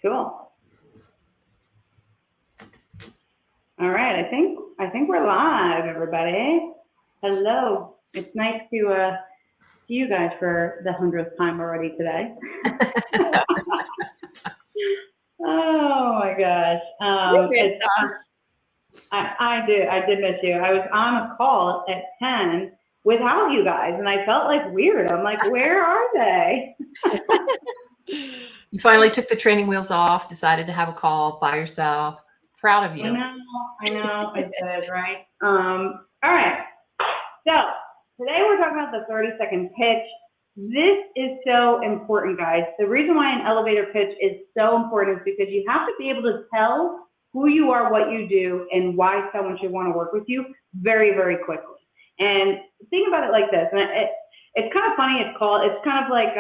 Cool. All right. I think we're live, everybody. Hello. It's nice to see you guys for the 100th time already today. Oh my gosh. You missed us. I did miss you. I was on a call at 10 without you guys, and I felt like weird. I'm like, where are they? You finally took the training wheels off, decided to have a call by yourself. Proud of you. I know, I did, right? All right. So today we're talking about the 30-second pitch. This is so important, guys. The reason why an elevator pitch is so important is because you have to be able to tell who you are, what you do, and why someone should want to work with you very, very quickly. And think about it like this. And it's kind of funny. It's kind of like,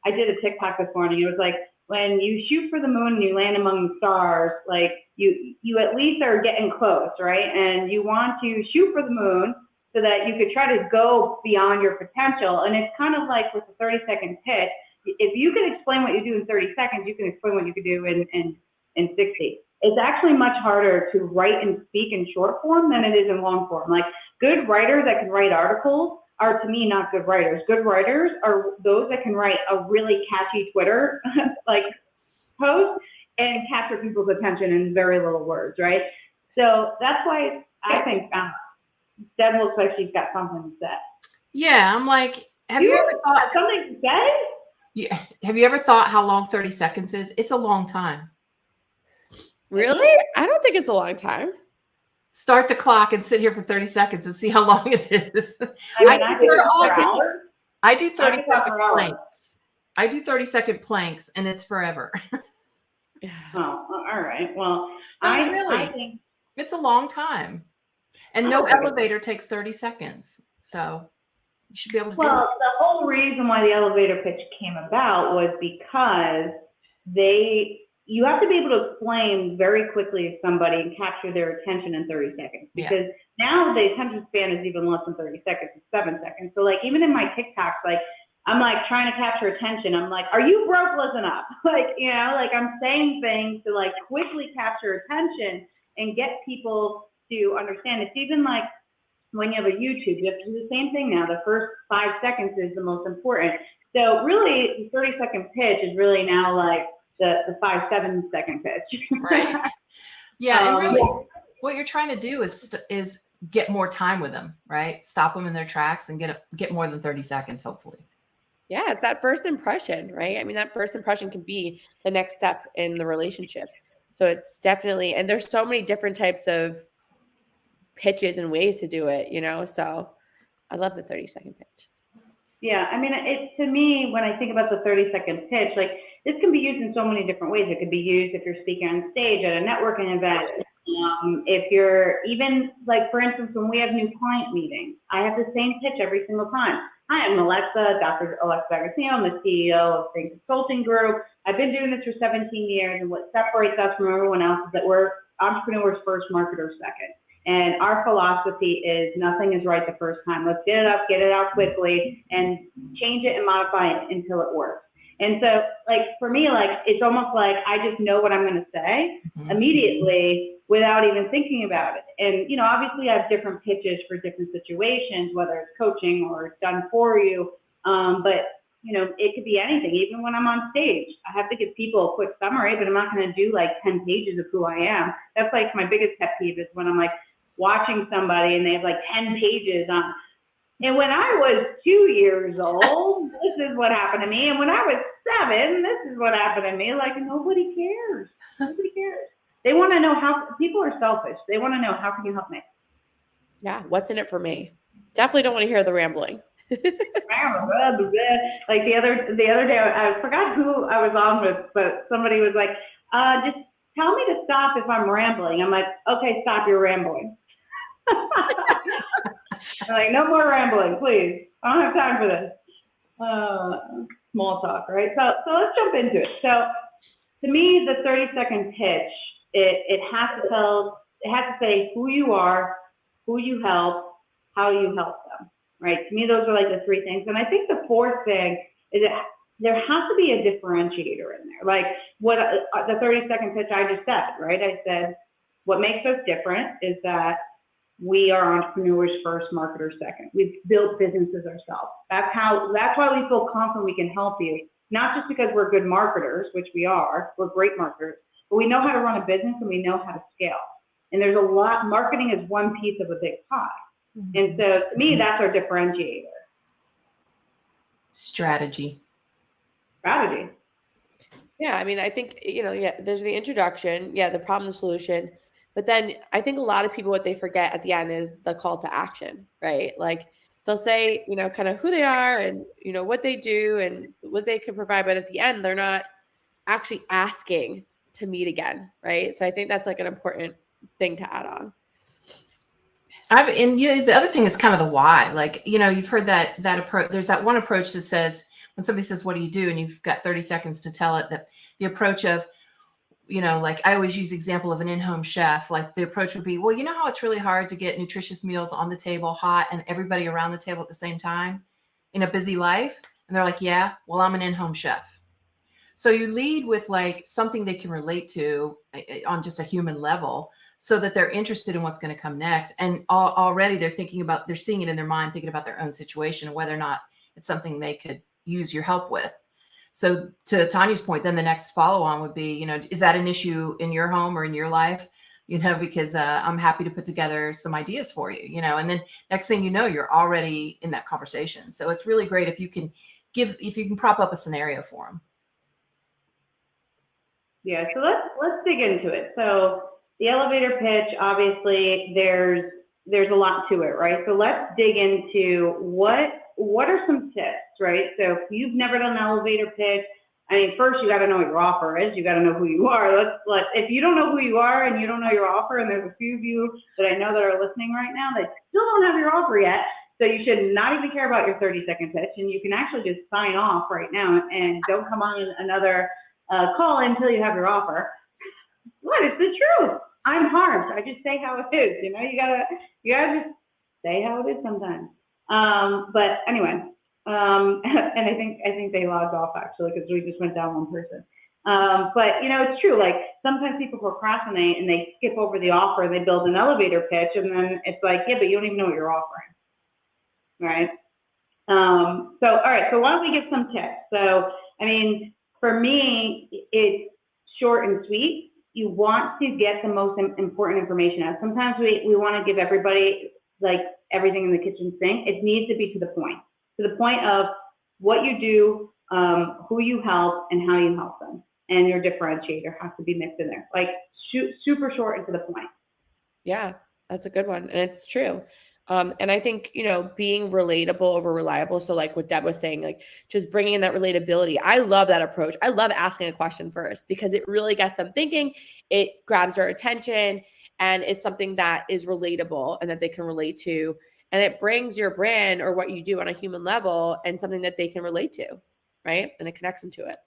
I did a TikTok this morning. It was like, when you shoot for the moon and you land among the stars, like you at least are getting close, right? And you want to shoot for the moon so that you could try to go beyond your potential. And it's kind of like with the 30-second pitch. If you can explain what you do in 30 seconds, you can explain what you could do in 60. It's actually much harder to write and speak in short form than it is in long form. Like, good writers that can write articles are, to me, not good writers. Good writers are those that can write a really catchy Twitter like post and capture people's attention in very little words, right? So that's why I think Deb looks like she's got something to say. Yeah, I'm like, have you ever thought something to say? Yeah, have you ever thought how long 30 seconds is? It's a long time. Really? I don't think it's a long time. Start the clock and sit here for 30 seconds and see how long it is. I do 30-second planks. I do 30-second planks, and it's forever. Oh, all right. Well, I think it's a long time. And no elevator takes 30 seconds. So you should be able to do it. Well, the whole reason why the elevator pitch came about was because you have to be able to explain very quickly to somebody and capture their attention in 30 seconds. Because now the attention span is even less than 30 seconds, it's 7 seconds. So like even in my TikToks, like I'm like trying to capture attention. I'm like, are you broke? Listen up. Like, you know, like I'm saying things to like quickly capture attention and get people to understand. It's even like when you have a YouTube, you have to do the same thing now. The first 5 seconds is the most important. So really, the 30-second pitch is really now like the 5-7 second pitch. Right. Yeah, and really, what you're trying to do is get more time with them, right? Stop them in their tracks and get more than 30 seconds, hopefully. Yeah, it's that first impression, right? I mean, that first impression can be the next step in the relationship. So it's definitely, and there's so many different types of pitches and ways to do it, you know? So I love the 30-second pitch. Yeah, I mean, to me, when I think about the 30-second pitch, like this can be used in so many different ways. It could be used if you're speaking on stage at a networking event. If you're even like, for instance, when we have new client meetings, I have the same pitch every single time. Hi, I'm Dr. Alexa Agostino. I'm the CEO of ThynkTank Consulting Group. I've been doing this for 17 years, and what separates us from everyone else is that we're entrepreneurs first, marketers second. And our philosophy is nothing is right the first time. Let's get it up, get it out quickly, and change it and modify it until it works. And so, like, for me, like, it's almost like I just know what I'm going to say immediately without even thinking about it. And, you know, obviously I have different pitches for different situations, whether it's coaching or it's done for you. But, you know, it could be anything. Even when I'm on stage, I have to give people a quick summary, but I'm not going to do like 10 pages of who I am. That's like my biggest pet peeve is when I'm like watching somebody and they have like 10 pages on. And when I was 2 years old, this is what happened to me. And when I was 7, this is what happened to me. Like, nobody cares. Nobody cares. They want to know how people are selfish. They want to know, how can you help me? Yeah. What's in it for me? Definitely don't want to hear the rambling. Like the other day, I forgot who I was on with, but somebody was like, just tell me to stop if I'm rambling. I'm like, okay, stop, you're rambling. I'm like, no more rambling, please. I don't have time for this. Small talk, right? So let's jump into it. So to me, the 30-second pitch, it has to say who you are, who you help, how you help them, right? To me, those are like the 3 things. And I think the 4th thing is there has to be a differentiator in there. Like what the 30-second pitch I just said, right? I said, what makes us different is that we are entrepreneurs first, marketers second. We've built businesses ourselves. That's why we feel confident we can help you. Not just because we're good marketers, which we are, we're great marketers, but we know how to run a business and we know how to scale. And there's a lot, marketing is one piece of a big pie. Mm-hmm. And so to me, that's our differentiator. Strategy. Yeah, I mean, I think, there's the introduction, the problem, the solution. But then I think a lot of people, what they forget at the end is the call to action, right? Like they'll say, kind of who they are and, what they do and what they can provide. But at the end, they're not actually asking to meet again, right? So I think that's like an important thing to add on. The other thing is kind of the why. Like, you've heard that approach. There's that one approach that says, when somebody says, what do you do? And you've got 30 seconds to tell it, that the approach of, like I always use the example of an in-home chef. Like the approach would be, well, you know how it's really hard to get nutritious meals on the table, hot, and everybody around the table at the same time in a busy life? And they're like, yeah, well, I'm an in-home chef. So you lead with like something they can relate to on just a human level, so that they're interested in what's going to come next. And already they're seeing it in their mind, thinking about their own situation and whether or not it's something they could use your help with. So to Tanya's point, then the next follow-on would be, is that an issue in your home or in your life? Because I'm happy to put together some ideas for you, and then next thing you know, you're already in that conversation. So it's really great if you can prop up a scenario for them. Yeah, so let's dig into it. So the elevator pitch, obviously there's a lot to it, right? So let's dig into what are some tips, right? So if you've never done an elevator pitch, I mean, first you got to know what your offer is. You got to know who you are. If you don't know who you are and you don't know your offer, and there's a few of you that I know that are listening right now that still don't have your offer yet, so you should not even care about your 30-second pitch, and you can actually just sign off right now and don't come on another call until you have your offer. What? It's the truth. I'm harsh. I just say how it is. You gotta just say how it is sometimes. But anyway, and I think they logged off actually because we just went down one person. But it's true. Like sometimes people procrastinate and they skip over the offer. They build an elevator pitch, and then it's like, yeah, but you don't even know what you're offering, right? So all right. So why don't we give some tips? So I mean, for me, it's short and sweet. You want to get the most important information out. Sometimes we want to give everybody like everything in the kitchen sink. It needs to be to the point of what you do, who you help, and how you help them. And your differentiator has to be mixed in there. Like super short and to the point. Yeah, that's a good one. And it's true. And I think, being relatable over reliable. So like what Deb was saying, like just bringing in that relatability. I love that approach. I love asking a question first because it really gets them thinking. It grabs their attention and it's something that is relatable and that they can relate to. And it brings your brand or what you do on a human level and something that they can relate to, right? And it connects them to it.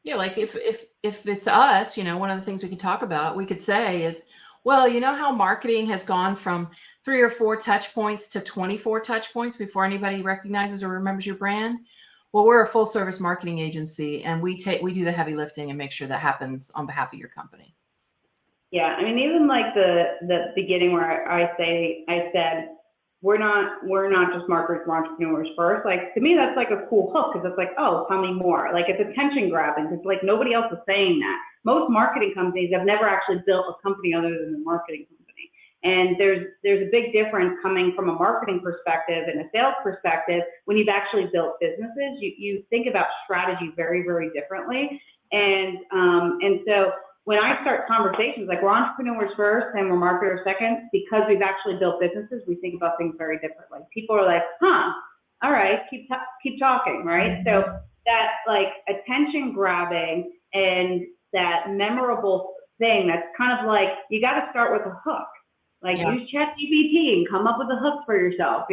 Yeah, like if it's us, one of the things we could talk about, we could say is, well, how marketing has gone from 3 or 4 touch points to 24 touch points before anybody recognizes or remembers your brand? Well, we're a full service marketing agency and we do the heavy lifting and make sure that happens on behalf of your company. Yeah, I mean, even like the beginning where I said, we're not just marketers, we're entrepreneurs first. Like to me, that's like a cool hook because it's like, oh, tell me more. Like it's attention grabbing because like nobody else is saying that. Most marketing companies have never actually built a company other than the marketing company. And there's a big difference coming from a marketing perspective and a sales perspective. When you've actually built businesses, you think about strategy very, very differently. And so when I start conversations, like we're entrepreneurs first and we're marketers second, because we've actually built businesses, we think about things very differently. People are like, all right, keep talking, right? Mm-hmm. So that like attention grabbing and that memorable thing, that's kind of like, you got to start with a hook. Like use ChatGPT and come up with a hook for yourself,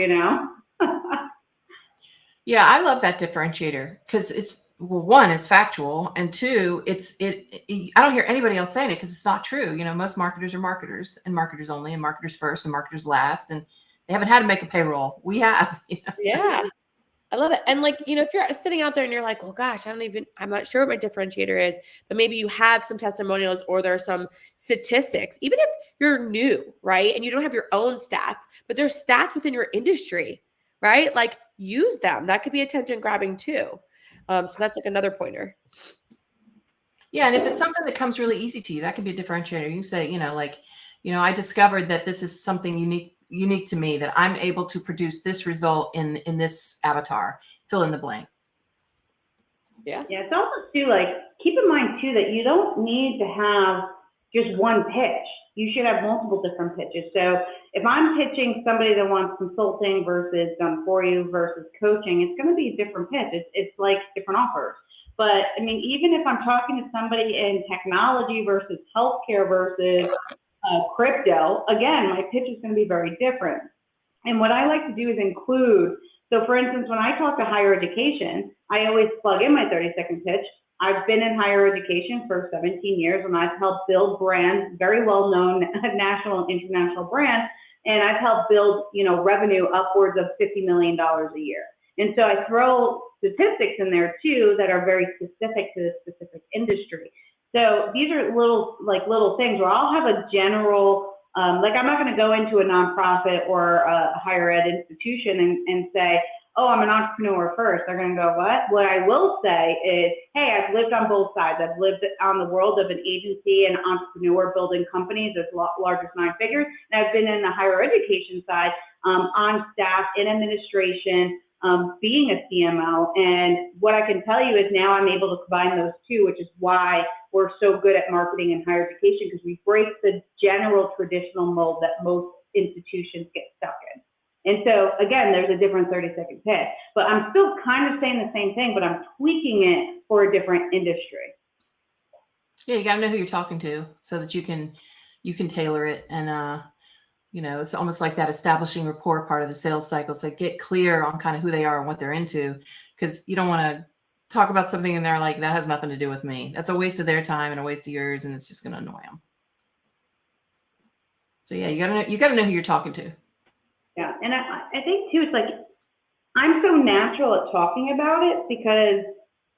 Yeah, I love that differentiator because it's, well, one, it's factual, and two, I don't hear anybody else saying it because it's not true. Most marketers are marketers and marketers only and marketers first and marketers last, and they haven't had to make a payroll. We have. Yeah. I love it. And like, if you're sitting out there and you're like, well, gosh, I'm not sure what my differentiator is, but maybe you have some testimonials or there are some statistics, even if you're new, right? And you don't have your own stats, but there's stats within your industry, right? Like use them. That could be attention grabbing too. So that's like another pointer. Yeah. And if it's something that comes really easy to you, that could be a differentiator. You can say, I discovered that this is something unique to me, that I'm able to produce this result in this avatar, fill in the blank. Yeah. Yeah, it's also too, like, keep in mind too that you don't need to have just one pitch. You should have multiple different pitches. So if I'm pitching somebody that wants consulting versus done for you versus coaching, it's going to be a different pitch. It's like different offers. But I mean, even if I'm talking to somebody in technology versus healthcare versus crypto, again, my pitch is going to be very different. And what I like to do is include, so for instance, when I talk to higher education, I always plug in my 30-second pitch. I've been in higher education for 17 years, and I've helped build brands, very well-known national and international brands, and I've helped build, revenue upwards of $50 million a year. And so I throw statistics in there too that are very specific to the specific industry. So these are little things where I'll have a general, like I'm not going to go into a nonprofit or a higher ed institution and say, oh, I'm an entrepreneur first. They're going to go, what? What I will say is, hey, I've lived on both sides. I've lived on the world of an agency and entrepreneur building companies as large as 9 figures. And I've been in the higher education side, on staff, in administration, being a CMO. And what I can tell you is now I'm able to combine those two, which is why we're so good at marketing in higher education, because we break the general traditional mold that most institutions get stuck in. And so again, there's a different 30-second pitch, but I'm still kind of saying the same thing, but I'm tweaking it for a different industry. Yeah, you got to know who you're talking to so that you can tailor it. And it's almost like that establishing rapport part of the sales cycle. So get clear on kind of who they are and what they're into, because you don't want to talk about something and they're like, that has nothing to do with me. That's a waste of their time and a waste of yours, and it's just going to annoy them. So yeah, you got to know who you're talking to. Yeah, and I think too, it's like, I'm so natural at talking about it because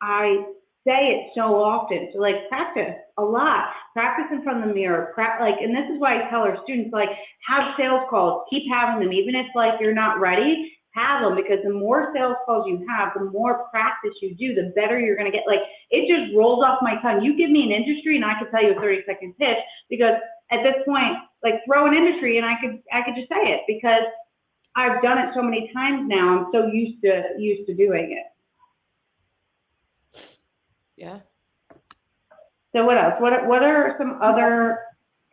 I say it so often. So like practice a lot, practice in front of the mirror, and this is why I tell our students, like, have sales calls, keep having them, even if like you're not ready, have them, because the more sales calls you have, the more practice you do, the better you're going to get. Like, it just rolls off my tongue. You give me an industry and I could tell you a 30-second pitch, because at this point, like, throw an industry and I could just say it, because I've done it so many times now. I'm so used to doing it. Yeah. So what else? What are some other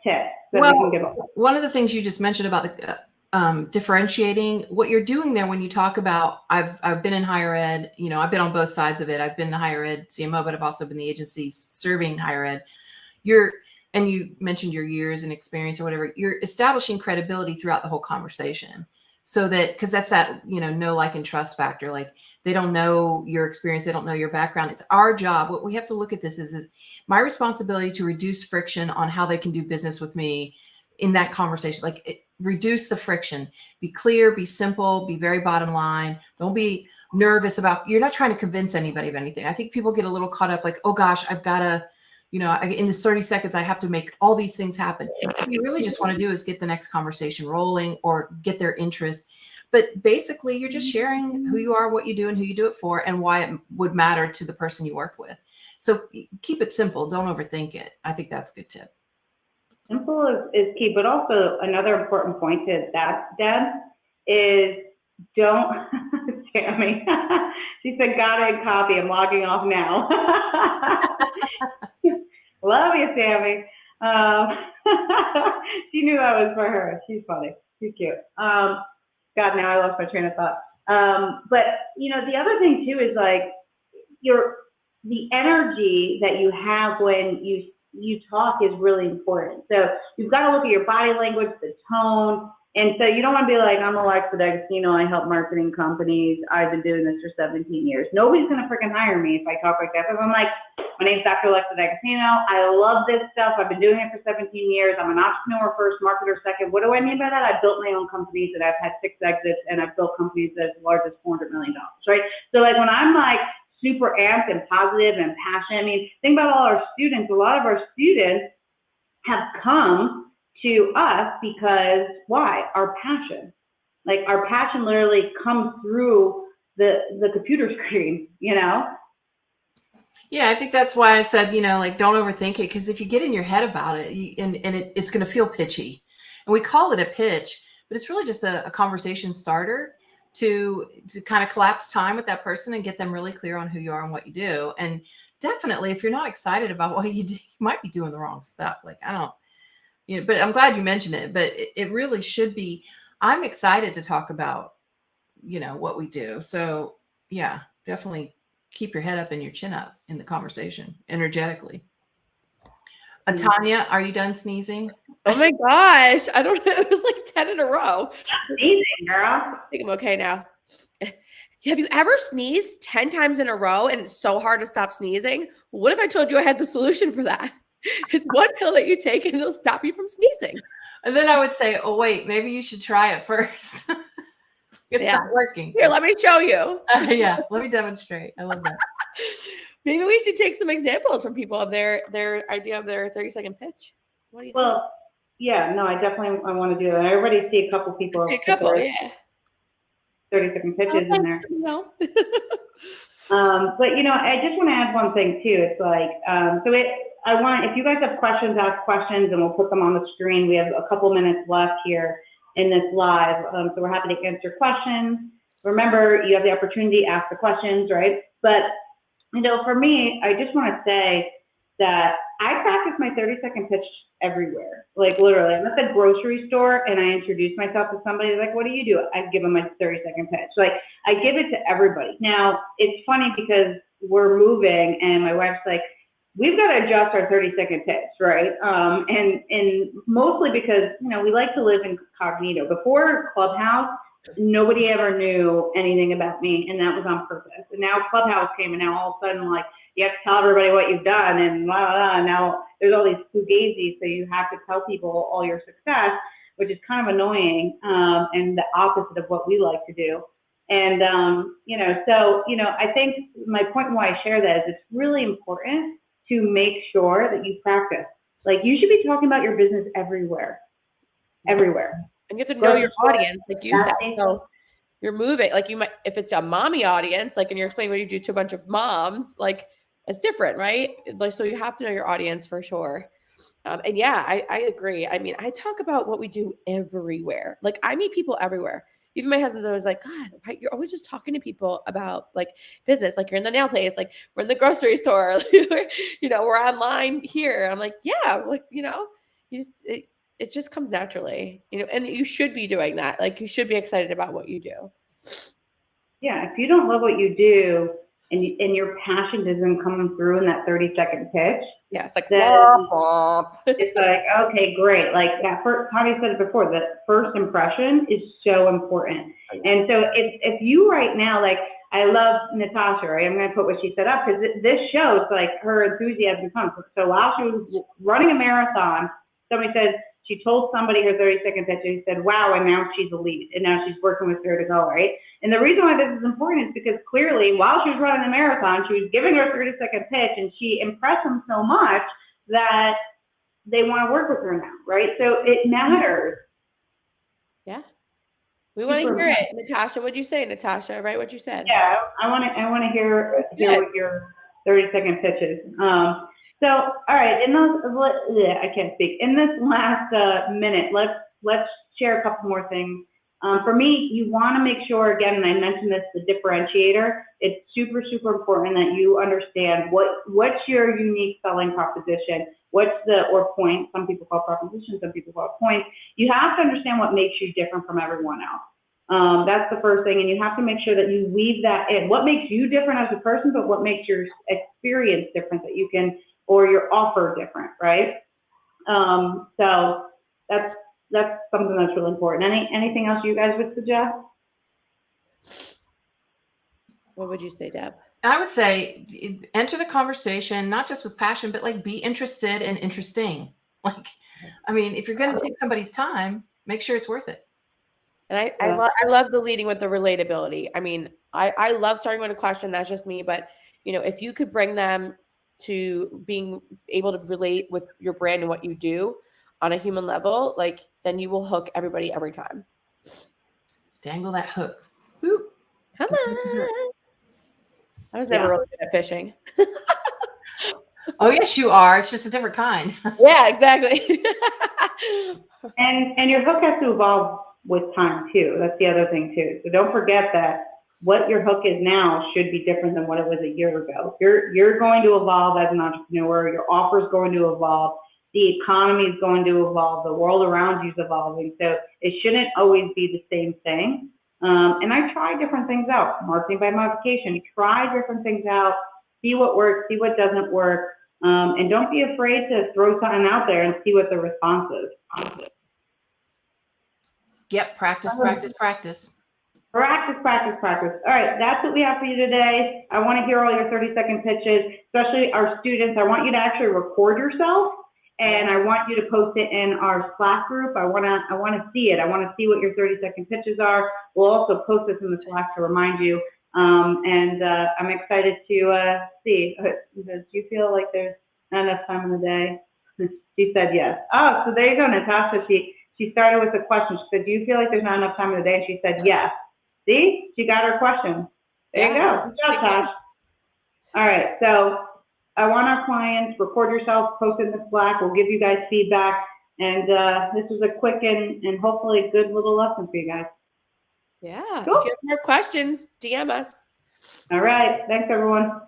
tips that we can give up? One of the things you just mentioned about the differentiating, what you're doing there when you talk about, I've been in higher ed, I've been on both sides of it. I've been the higher ed CMO, but I've also been the agency serving higher ed. And you mentioned your years and experience or whatever, you're establishing credibility throughout the whole conversation. So that, because that's that, know, like, and trust factor. Like, they don't know your experience. They don't know your background. It's our job. What we have to look at this is my responsibility to reduce friction on how they can do business with me in that conversation. Like, reduce the friction, be clear, be simple, be very bottom line. Don't be nervous about, you're not trying to convince anybody of anything. I think people get a little caught up, like, oh gosh, I've got to, in this 30 seconds, I have to make all these things happen. What you really just want to do is get the next conversation rolling or get their interest. But basically, you're just sharing who you are, what you do, and who you do it for, and why it would matter to the person you work with. So keep it simple. Don't overthink it. I think that's a good tip. Simple is key, but also another important point to that, Deb, is don't, Tammy, she said, got it, copy, I'm logging off now. Love you, Tammy. She knew that was for her. She's funny. She's cute. God, now I lost my train of thought. But the other thing too is like the energy that you have when you talk is really important. So you've got to look at your body language, the tone, And so you don't want to be like, I'm Alexa D'Agostino, I help marketing companies, I've been doing this for 17 years. Nobody's going to freaking hire me if I talk like that. But I'm like, my name's Dr. Alexa D'Agostino, I love this stuff, I've been doing it for 17 years, I'm an entrepreneur first, marketer second. What do I mean by that? I've built my own companies and I've had 6 exits, and I've built companies as large as $400 million, right? So like when I'm like super amped and positive and passionate, I mean, think about all our students. A lot of our students have come to us because why? Our passion. Like our passion literally comes through the computer screen, you know? Yeah, I think that's why I said, like, don't overthink it, because if you get in your head about it, it's going to feel pitchy. And we call it a pitch, but it's really just a conversation starter to kind of collapse time with that person and get them really clear on who you are and what you do. And definitely, if you're not excited about what you do, you might be doing the wrong stuff. Like, I don't, but I'm glad you mentioned it, but it really should be. I'm excited to talk about, what we do. So yeah, definitely keep your head up and your chin up in the conversation energetically. Tanya, are you done sneezing? Oh my gosh. I don't know. It was like 10 in a row. Sneezing, girl. I think I'm okay now. Have you ever sneezed 10 times in a row and it's so hard to stop sneezing? What if I told you I had the solution for that? It's one pill that you take and it'll stop you from sneezing. And then I would say, oh, wait, maybe you should try it first. It's not working. Here, let me show you. Yeah, let me demonstrate. I love that. Maybe we should take some examples from people of their idea of their 30-second pitch. What do you think? Yeah, no, I want to do that. I already see a couple people. See a couple, yeah. 30-second pitches in there. No. But I just want to add one thing too. It's like, if you guys have questions, ask questions, and we'll put them on the screen. We have a couple minutes left here in this live, so we're happy to answer questions. Remember, you have the opportunity to ask the questions, right? But for me, I just want to say that I practice my 30-second pitch everywhere. Like literally, I'm at the grocery store and I introduce myself to somebody. Like, what do you do? I give them my 30-second pitch. Like, I give it to everybody. Now, it's funny because we're moving, and my wife's like, we've got to adjust our 30-second pitch, right? And mostly because, we like to live incognito. Before Clubhouse, nobody ever knew anything about me, and that was on purpose. And now Clubhouse came, and now all of a sudden, like, you have to tell everybody what you've done, and blah, blah, blah. Now there's all these fugazis, so you have to tell people all your success, which is kind of annoying, and the opposite of what we like to do. And, I think my point and why I share that is it's really important to make sure that you practice. Like, you should be talking about your business everywhere. Everywhere. And you have to know your audience, like you said. So you're moving, like you might, if it's a mommy audience, like, and you're explaining what you do to a bunch of moms, like it's different, right? Like, so you have to know your audience for sure. And yeah, I agree. I mean, I talk about what we do everywhere. Like, I meet people everywhere. Even my husband's always like, God, right? You're always just talking to people about like business. Like, you're in the nail place, like we're in the grocery store, we're online here. I'm like, yeah, like, it just comes naturally, and you should be doing that. Like, you should be excited about what you do. Yeah. If you don't love what you do and your passion doesn't come through in that 30-second pitch. Yeah. It's like, it's like, okay, great. Like that first, Tommy said it before, the first impression is so important. And so if you right now, like, I love Natasha, right? I'm going to put what she set up, because this shows like her enthusiasm comes. So while she was running a marathon, somebody said, she told somebody her 30-second pitch, and he said, wow, and now she's a lead, and now she's working with her to go, right? And the reason why this is important is because clearly, while she was running the marathon, she was giving her 30-second pitch, and she impressed them so much that they want to work with her now, right? So it matters. Yeah. We want to hear it. Natasha, what'd you say, Natasha, right? What you said. Yeah, I want to hear what your 30-second pitch is. So, all right, I can't speak. In this last minute, let's share a couple more things. For me, you want to make sure, again, and I mentioned this, the differentiator. It's super, super important that you understand what's your unique selling proposition, or point. Some people call proposition, some people call points. You have to understand what makes you different from everyone else. That's the first thing, and you have to make sure that you weave that in. What makes you different as a person, but what makes your experience different that you can, or your offer different, right? So that's that's something that's really important. Anything else you guys would suggest? What would you say, Deb? I would say enter the conversation, not just with passion, but like be interested and interesting. Like, I mean, if you're going to take somebody's time, make sure it's worth it. And I love the leading with the relatability. I mean, I love starting with a question. That's just me. But, you know, if you could bring them to being able to relate with your brand and what you do on a human level, like, then you will hook everybody every time. Dangle that hook. Woo. Come on. I was never really good at fishing. Oh, yes, you are. It's just a different kind. Yeah, exactly. And your hook has to evolve with time too. That's the other thing too. So don't forget that what your hook is now should be different than what it was a year ago. You're going to evolve as an entrepreneur. Your offer is going to evolve. The economy is going to evolve. The world around you is evolving. So it shouldn't always be the same thing. And I try different things out. Marketing by modification. Try different things out. See what works. See what doesn't work. And don't be afraid to throw something out there and see what the response is. Yep. Practice, practice, practice. Practice, practice, practice. All right, that's what we have for you today. I want to hear all your 30-second pitches, especially our students. I want you to actually record yourself, and I want you to post it in our Slack group. I want to see it. I want to see what your 30-second pitches are. We'll also post this in the Slack to remind you. And I'm excited to see. Do you feel like there's not enough time in the day? She said yes. Oh, so there you go, Natasha. She started with a question. She said, do you feel like there's not enough time in the day? And she said yes. See, she got her question. There you go. Good job, Tash. All right, so I want our clients, record yourself, post in the Slack. We'll give you guys feedback. And this was a quick and hopefully good little lesson for you guys. Yeah. Cool. If you have more questions, DM us. All right. Thanks, everyone.